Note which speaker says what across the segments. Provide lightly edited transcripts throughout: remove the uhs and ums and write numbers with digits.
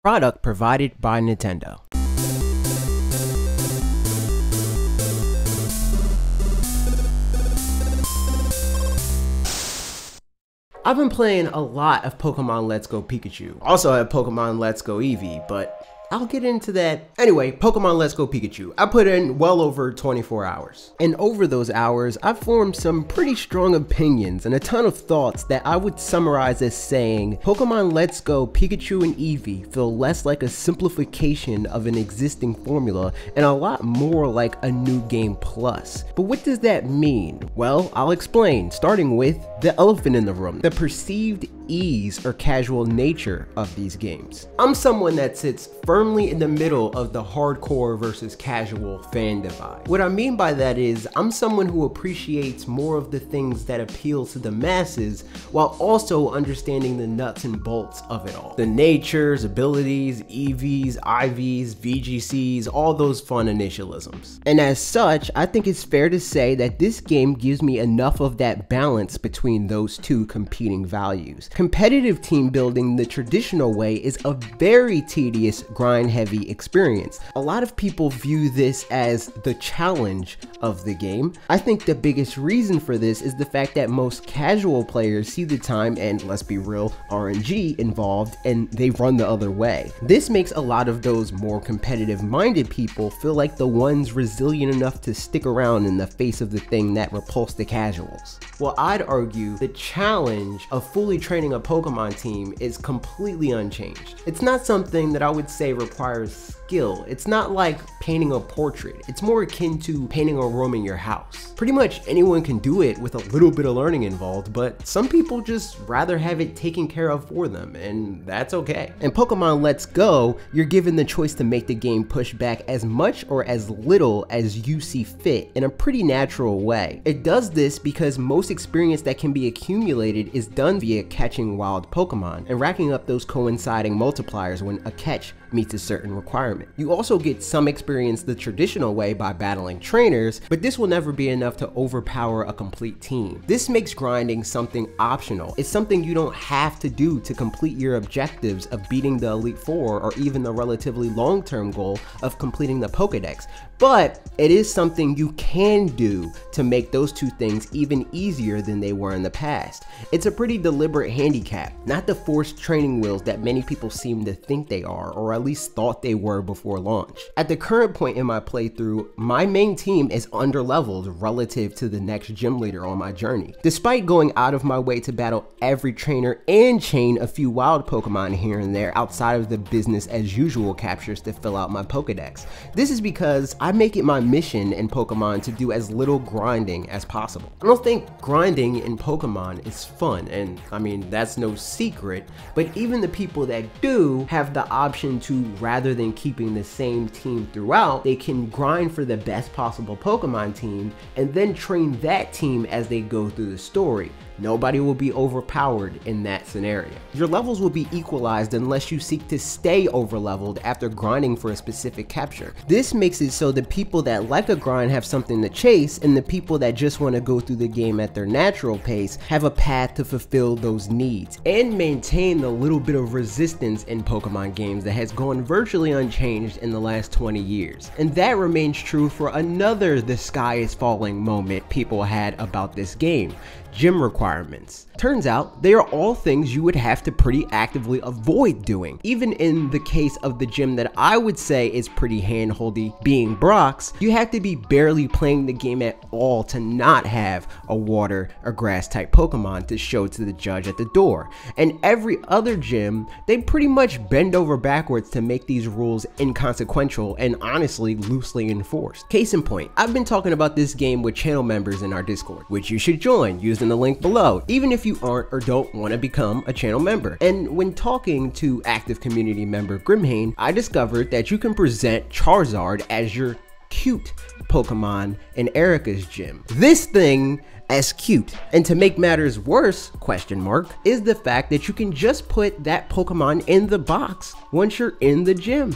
Speaker 1: Product provided by Nintendo. I've been playing a lot of Pokemon Let's Go Pikachu. Also I have Pokemon Let's Go Eevee, but I'll get into that. Anyway, Pokemon Let's Go Pikachu. I put in well over 24 hours. And over those hours, I've formed some pretty strong opinions and a ton of thoughts that I would summarize as saying, Pokemon Let's Go Pikachu and Eevee feel less like a simplification of an existing formula and a lot more like a new game plus. But what does that mean? Well, I'll explain, starting with the elephant in the room, the perceived ease or casual nature of these games. I'm someone that sits firmly in the middle of the hardcore versus casual fan divide. What I mean by that is I'm someone who appreciates more of the things that appeal to the masses while also understanding the nuts and bolts of it all. The natures, abilities, EVs, IVs, VGCs, all those fun initialisms. And as such, I think it's fair to say that this game gives me enough of that balance between those two competing values. Competitive team building the traditional way is a very tedious, grind-heavy experience. A lot of people view this as the challenge of the game. I think the biggest reason for this is the fact that most casual players see the time and, let's be real, RNG involved, and they run the other way. This makes a lot of those more competitive-minded people feel like the ones resilient enough to stick around in the face of the thing that repulsed the casuals. Well, I'd argue the challenge of fully training a Pokemon team is completely unchanged. It's not something that I would say requires skill. It's not like painting a portrait. It's more akin to painting a room in your house. Pretty much anyone can do it with a little bit of learning involved, but some people just rather have it taken care of for them, and that's okay. In Pokemon Let's Go, you're given the choice to make the game push back as much or as little as you see fit in a pretty natural way. It does this because most experience that can be accumulated is done via catching wild Pokemon and racking up those coinciding multipliers when a catch meets a certain requirement. You also get some experience the traditional way by battling trainers, but this will never be enough to overpower a complete team. This makes grinding something optional. It's something you don't have to do to complete your objectives of beating the Elite Four or even the relatively long-term goal of completing the Pokédex, but it is something you can do to make those two things even easier than they were in the past. It's a pretty deliberate handicap, not the forced training wheels that many people seem to think they are, or at least thought they were before launch. At the current point in my playthrough, my main team is underleveled relative to the next gym leader on my journey. Despite going out of my way to battle every trainer and chain a few wild Pokemon here and there outside of the business as usual captures to fill out my Pokedex. This is because I make it my mission in Pokemon to do as little grinding as possible. I don't think grinding in Pokemon is fun, and I mean that's no secret, but even the people that do have the option to, rather than keeping the same team throughout, they can grind for the best possible Pokemon team and then train that team as they go through the story. Nobody will be overpowered in that scenario. Your levels will be equalized unless you seek to stay overleveled after grinding for a specific capture. This makes it so the people that like a grind have something to chase, and the people that just want to go through the game at their natural pace have a path to fulfill those needs and maintain the little bit of resistance in Pokemon games that has gone virtually unchanged in the last 20 years. And that remains true for another the sky is falling moment people had about this game: gym requirements. Turns out they are all things you would have to pretty actively avoid doing. Even in the case of the gym that I would say is pretty handholdy, being Brock's, you have to be barely playing the game at all to not have a water or grass type Pokemon to show to the judge at the door. And every other gym, they pretty much bend over backwards to make these rules inconsequential and honestly loosely enforced. Case in point, I've been talking about this game with channel members in our Discord, which you should join using the link below, even if you aren't or don't want to become a channel member. And when talking to active community member Grimhane, I discovered that you can present Charizard as your cute Pokemon in Erica's gym. This thing as cute. And to make matters worse, is the fact that you can just put that Pokemon in the box once you're in the gym.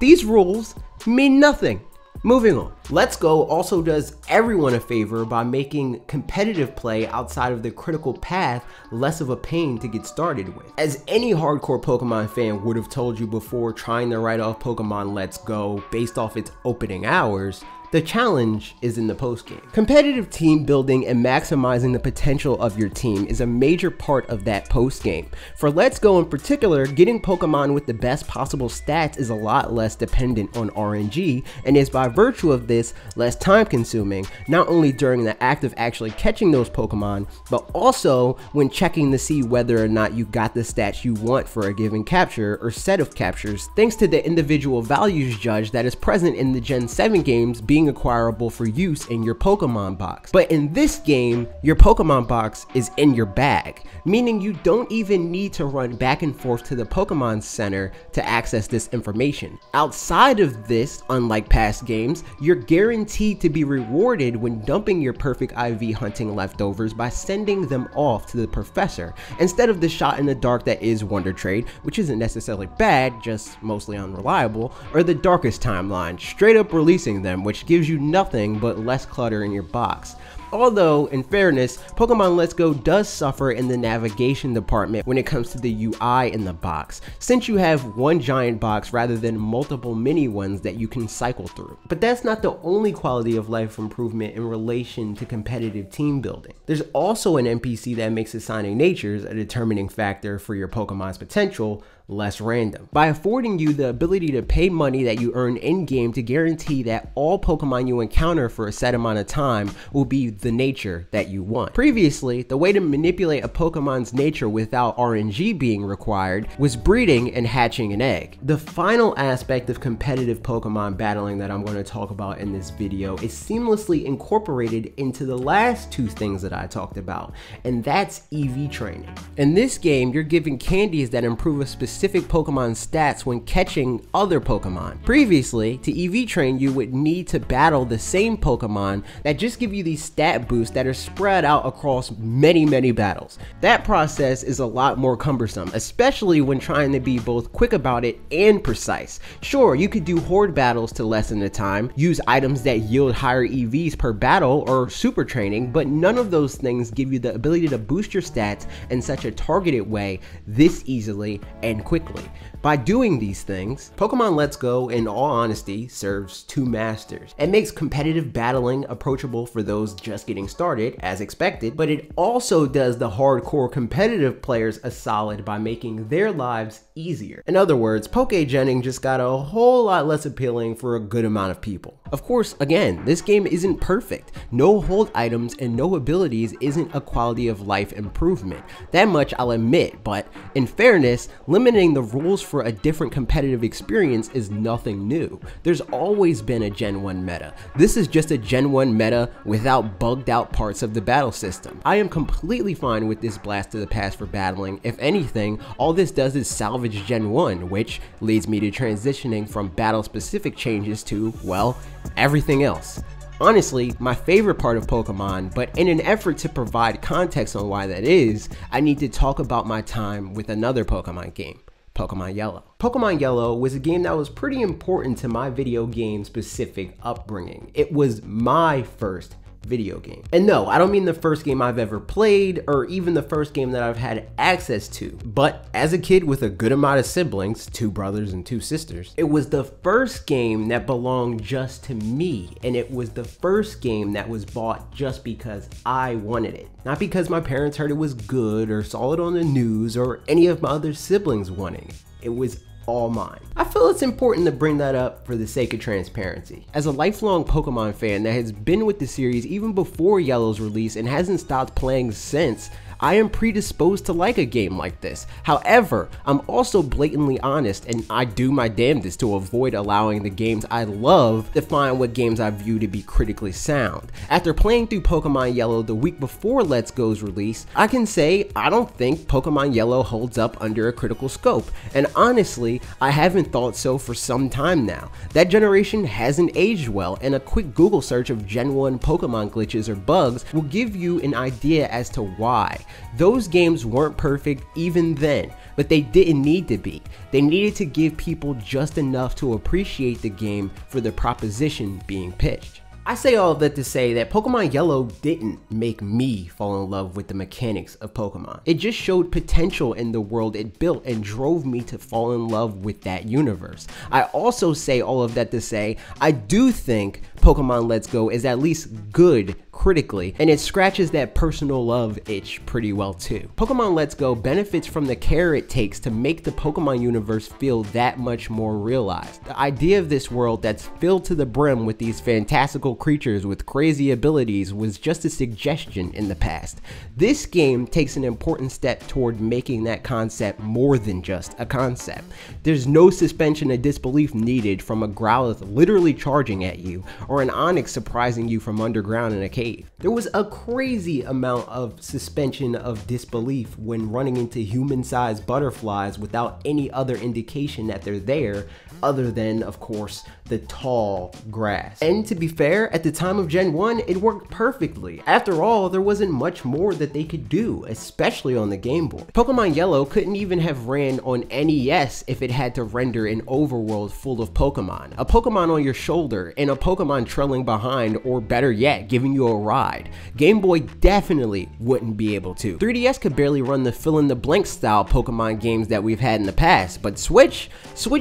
Speaker 1: These rules mean nothing. Moving on, Let's Go also does everyone a favor by making competitive play outside of the critical path less of a pain to get started with. As any hardcore Pokemon fan would have told you before trying to write off Pokemon Let's Go based off its opening hours, the challenge is in the postgame. Competitive team building and maximizing the potential of your team is a major part of that postgame. For Let's Go in particular, getting Pokemon with the best possible stats is a lot less dependent on RNG, and is by virtue of this less time consuming, not only during the act of actually catching those Pokemon, but also when checking to see whether or not you got the stats you want for a given capture or set of captures, thanks to the individual values judge that is present in the Gen 7 games being acquirable for use in your Pokemon box. But in this game, your Pokemon box is in your bag, meaning you don't even need to run back and forth to the Pokemon Center to access this information. Outside of this, unlike past games, you're guaranteed to be rewarded when dumping your perfect IV hunting leftovers by sending them off to the professor, instead of the shot in the dark that is Wonder Trade, which isn't necessarily bad, just mostly unreliable, or the Darkest Timeline, straight up releasing them, which gives you nothing but less clutter in your box. Although, in fairness, Pokemon Let's Go does suffer in the navigation department when it comes to the UI in the box, since you have one giant box rather than multiple mini ones that you can cycle through. But that's not the only quality of life improvement in relation to competitive team building. There's also an NPC that makes assigning natures a determining factor for your Pokemon's potential less random, by affording you the ability to pay money that you earn in-game to guarantee that all Pokemon you encounter for a set amount of time will be the nature that you want. Previously, the way to manipulate a Pokemon's nature without RNG being required was breeding and hatching an egg. The final aspect of competitive Pokemon battling that I'm going to talk about in this video is seamlessly incorporated into the last two things that I talked about, and that's Eevee Training. In this game, you're given candies that improve a specific Pokemon stats when catching other Pokemon. Previously, to Eevee Train, you would need to battle the same Pokemon that just give you these stat boosts that are spread out across many battles. That process is a lot more cumbersome, especially when trying to be both quick about it and precise. Sure, you could do horde battles to lessen the time, use items that yield higher EVs per battle or super training, but none of those things give you the ability to boost your stats in such a targeted way this easily and quickly. By doing these things, Pokemon Let's Go, in all honesty, serves two masters. It makes competitive battling approachable for those just getting started, as expected, but it also does the hardcore competitive players a solid by making their lives easier. In other words, Pokegenning just got a whole lot less appealing for a good amount of people. Of course, again, this game isn't perfect. No hold items and no abilities isn't a quality of life improvement. That much I'll admit, but in fairness, limiting the rules for a different competitive experience is nothing new. There's always been a Gen 1 meta. This is just a Gen 1 meta without bugged out parts of the battle system. I am completely fine with this blast to the past for battling. If anything, all this does is salvage Gen 1, which leads me to transitioning from battle specific changes to, well, everything else. Honestly, my favorite part of Pokemon, but in an effort to provide context on why that is, I need to talk about my time with another Pokemon game, Pokemon Yellow. Pokemon Yellow was a game that was pretty important to my video game specific upbringing. It was my first video game. And no, I don't mean the first game I've ever played or even the first game that I've had access to, but as a kid with a good amount of siblings, 2 brothers and 2 sisters, it was the first game that belonged just to me, and it was the first game that was bought just because I wanted it. Not because my parents heard it was good or saw it on the news or any of my other siblings wanting it. It was all mine. I feel it's important to bring that up for the sake of transparency. As a lifelong Pokemon fan that has been with the series even before Yellow's release and hasn't stopped playing since, I am predisposed to like a game like this. However, I'm also blatantly honest, and I do my damnedest to avoid allowing the games I love define what games I view to be critically sound. After playing through Pokemon Yellow the week before Let's Go's release, I can say I don't think Pokemon Yellow holds up under a critical scope, and honestly, I haven't thought so for some time now. That generation hasn't aged well, and a quick Google search of Gen 1 Pokemon glitches or bugs will give you an idea as to why. Those games weren't perfect even then. but they didn't need to be. They needed to give people just enough to appreciate the game for the proposition being pitched. I say all of that to say that Pokemon Yellow didn't make me fall in love with the mechanics of Pokemon. It just showed potential in the world it built and drove me to fall in love with that universe. I also say all of that to say I do think Pokemon Let's Go is at least good critically, and it scratches that personal love itch pretty well too. Pokemon Let's Go benefits from the care it takes to make the Pokemon universe feel that much more realized. The idea of this world that's filled to the brim with these fantastical creatures with crazy abilities was just a suggestion in the past. This game takes an important step toward making that concept more than just a concept. There's no suspension of disbelief needed from a Growlithe literally charging at you, or an Onix surprising you from underground in a cave. There was a crazy amount of suspension of disbelief when running into human-sized butterflies without any other indication that they're there, other than, of course, the tall grass. And to be fair, at the time of Gen 1, it worked perfectly. After all, there wasn't much more that they could do, especially on the Game Boy. Pokemon Yellow couldn't even have ran on NES if it had to render an overworld full of Pokemon. A Pokemon on your shoulder and a Pokemon trailing behind, or better yet, giving you a ride. Game Boy definitely wouldn't be able to. 3DS could barely run the fill-in-the-blank style Pokemon games that we've had in the past, but Switch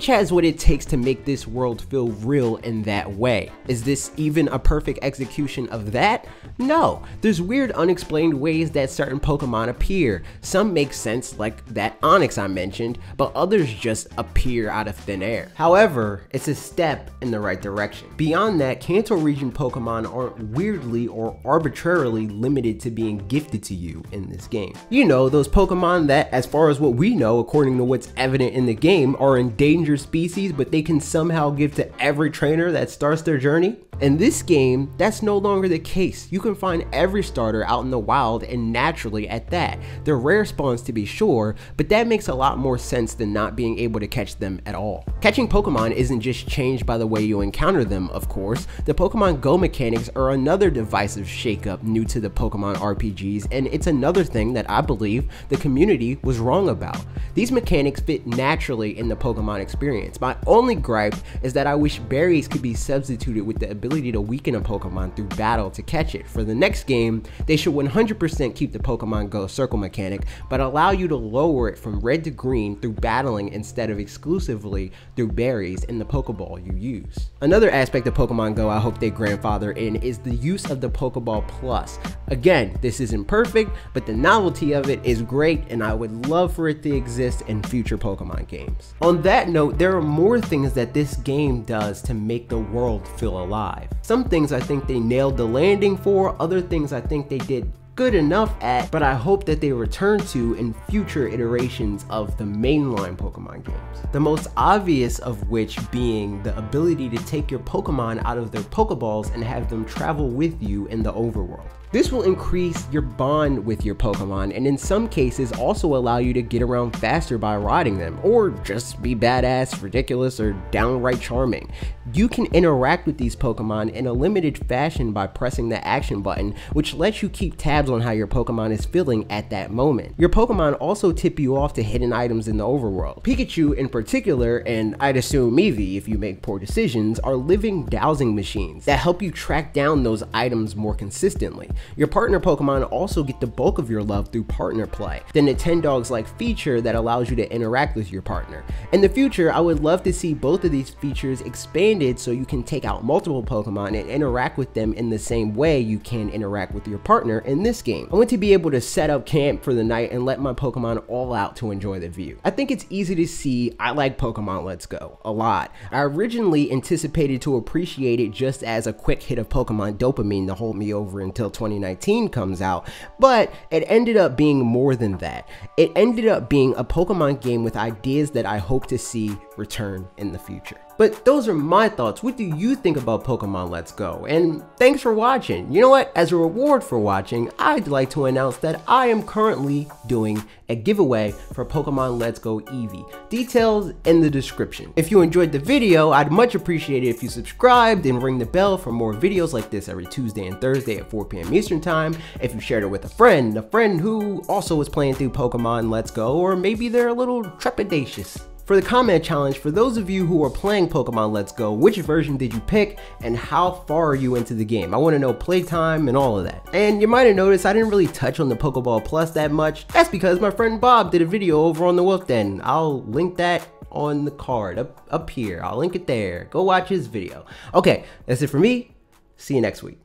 Speaker 1: has what it takes to make this world feel real in that way. Is this even a perfect execution of that? No. There's weird unexplained ways that certain Pokemon appear. Some make sense, like that Onix I mentioned, but others just appear out of thin air. However, it's a step in the right direction. Beyond that, Kanto region Pokemon aren't weirdly or arbitrarily limited to being gifted to you in this game. You know, those Pokemon that, as far as what we know, according to what's evident in the game, are endangered species, but they can somehow give to every trainer that starts their journey. In this game, that's no longer the case. You can find every starter out in the wild, and naturally at that. They're rare spawns to be sure, but that makes a lot more sense than not being able to catch them at all. Catching Pokemon isn't just changed by the way you encounter them, of course. The Pokemon Go mechanics are another divisive shakeup new to the Pokemon RPGs, and it's another thing that I believe the community was wrong about. These mechanics fit naturally in the Pokemon experience. My only gripe is that I wish berries could be substituted with the ability to weaken a Pokemon through battle to catch it. For the next game, they should 100% keep the Pokemon Go circle mechanic, but allow you to lower it from red to green through battling instead of exclusively through berries in the Pokeball you use. Another aspect of Pokemon Go I hope they grandfather in is the use of the Pokeball Plus. Again, this isn't perfect, but the novelty of it is great, and I would love for it to exist in future Pokemon games. On that note, there are more things that this game does to make the world feel alive. Some things I think they nailed the landing for, other things I think they did good enough at, but I hope that they return to in future iterations of the mainline Pokemon games. The most obvious of which being the ability to take your Pokemon out of their Pokeballs and have them travel with you in the overworld. This will increase your bond with your Pokemon, and in some cases also allow you to get around faster by riding them, or just be badass, ridiculous, or downright charming. You can interact with these Pokemon in a limited fashion by pressing the action button, which lets you keep tabs on how your Pokemon is feeling at that moment. Your Pokemon also tip you off to hidden items in the overworld. Pikachu in particular, and I'd assume Eevee if you make poor decisions, are living dowsing machines that help you track down those items more consistently. Your partner Pokemon also get the bulk of your love through partner play, the Nintendogs-like feature that allows you to interact with your partner. In the future, I would love to see both of these features expanded so you can take out multiple Pokemon and interact with them in the same way you can interact with your partner in this game. I want to be able to set up camp for the night and let my Pokemon all out to enjoy the view. I think it's easy to see I like Pokemon Let's Go a lot. I originally anticipated to appreciate it just as a quick hit of Pokemon dopamine to hold me over until 2019 comes out, but it ended up being more than that. It ended up being a Pokemon game with ideas that I hope to see return in the future. But those are my thoughts. What do you think about Pokemon Let's Go? And thanks for watching. You know what? As a reward for watching, I'd like to announce that I am currently doing a giveaway for Pokemon Let's Go Eevee. Details in the description. If you enjoyed the video, I'd much appreciate it if you subscribed and ring the bell for more videos like this every Tuesday and Thursday at 4 p.m. Eastern Time. If you shared it with a friend who also is playing through Pokemon Let's Go, or maybe they're a little trepidatious. For the comment challenge, for those of you who are playing Pokemon Let's Go, which version did you pick and how far are you into the game? I want to know playtime and all of that. And you might have noticed I didn't really touch on the Pokeball Plus that much. That's because my friend Bob did a video over on the Wolf Den. I'll link that on the card up here. I'll link it there. Go watch his video. Okay, that's it for me. See you next week.